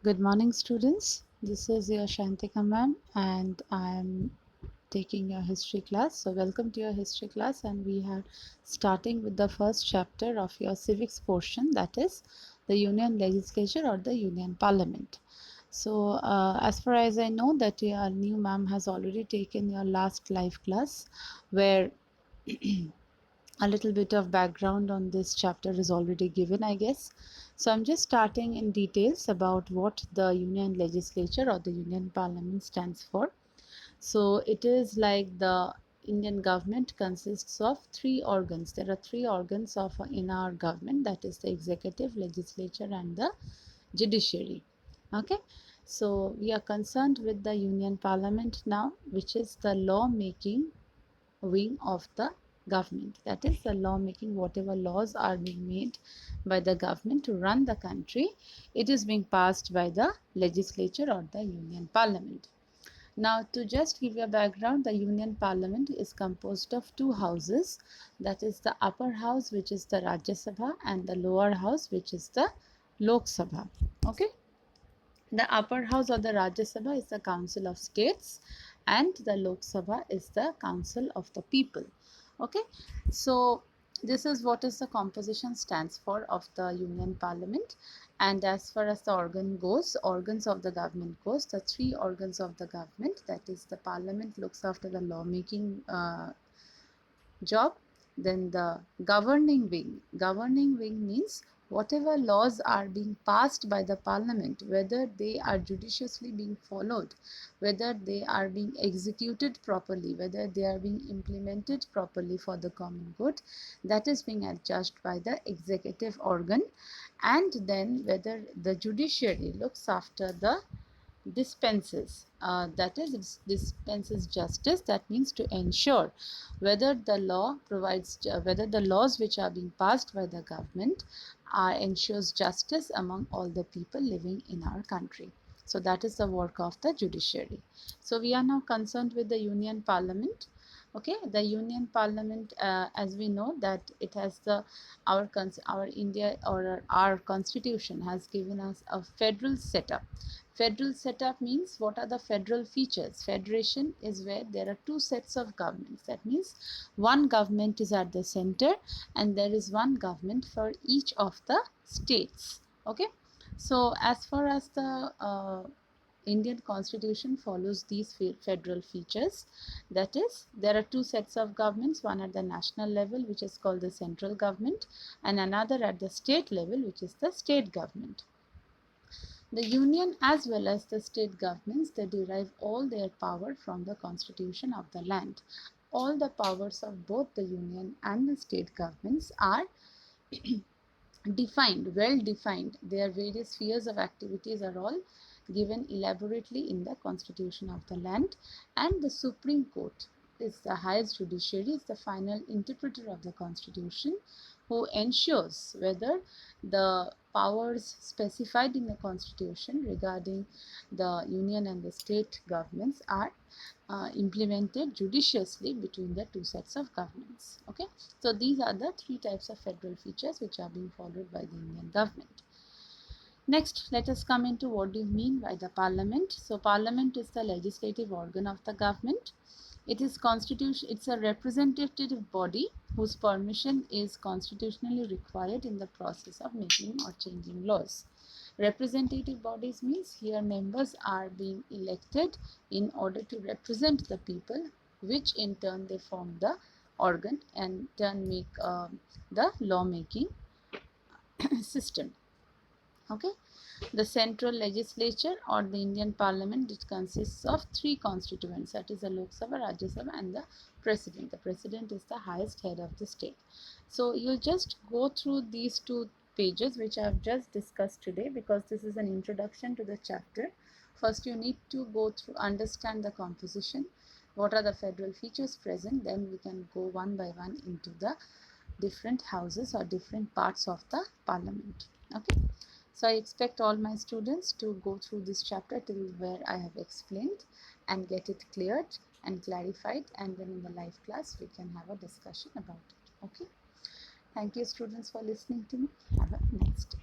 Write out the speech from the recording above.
Good morning, students. This is your Shantika ma'am, and I'm taking your history class. So, welcome to your history class, and we are starting with the first chapter of your civics portion, that is the Union Legislature or the Union Parliament. So, as far as I know, that your new ma'am has already taken your last live class, where a little bit of background on this chapter is already given, I guess. So I'm just starting in details about what the Union Legislature or the Union Parliament stands for. So it is like the Indian government consists of three organs. There are three organs of in our government, that is the executive, legislature, and the judiciary. Okay, so we are concerned with the Union Parliament now, which is the law making wing of the government. That is the law making, whatever laws are being made by the government to run the country, it is being passed by the legislature or the Union Parliament. Now, to just give you a background, the Union Parliament is composed of two houses, that is the upper house, which is the Rajya Sabha, and the lower house, which is the Lok Sabha. Okay. The upper house or the Rajya Sabha is the Council of States, and the Lok Sabha is the Council of the People. Okay, so this is what is the composition stands for of the Union Parliament. And as far as the organs of the government goes, the three organs of the government, that is the Parliament looks after the lawmaking job. Then the governing wing means whatever laws are being passed by the parliament, whether they are judiciously being followed, whether they are being executed properly, whether they are being implemented properly for the common good, that is being adjudged by the executive organ. And then whether the judiciary looks after the dispenses justice, that means to ensure whether the law provides whether the laws which are being passed by the government ensures justice among all the people living in our country. So that is the work of the judiciary. So we are now concerned with the Union Parliament. Okay, the Union Parliament, as we know that it has our India, or our constitution has given us a federal setup. Federal setup means, what are the federal features? Federation is where there are two sets of governments. That means one government is at the center, and there is one government for each of the states. Okay, so as far as the Indian constitution follows these federal features. That is, there are two sets of governments, one at the national level, which is called the central government, and another at the state level, which is the state government. The union as well as the state governments, they derive all their power from the constitution of the land. All the powers of both the union and the state governments are defined, well defined. Their various spheres of activities are all given elaborately in the constitution of the land. And the Supreme Court is the highest judiciary, is the final interpreter of the constitution, who ensures whether the powers specified in the constitution regarding the union and the state governments are implemented judiciously between the two sets of governments. Okay, so these are the three types of federal features which are being followed by the Indian government. Next, let us come into what do you mean by the parliament. So parliament is the legislative organ of the government. It is constitution, it's a representative body whose permission is constitutionally required in the process of making or changing laws. Representative bodies means here members are being elected in order to represent the people, which in turn they form the organ and turn make the law making system. Okay, the central legislature or the Indian Parliament, it consists of three constituents, that is the Lok Sabha, Rajya Sabha, and the president. The president is the highest head of the state. So you'll just go through these two pages which I have just discussed today, because this is an introduction to the chapter. First you need to go through, understand the composition, what are the federal features present, then we can go one by one into the different houses or different parts of the parliament. Okay, so I expect all my students to go through this chapter till where I have explained and get it cleared and clarified, and then in the live class we can have a discussion about it. Okay, thank you students for listening to me. Have a nice day.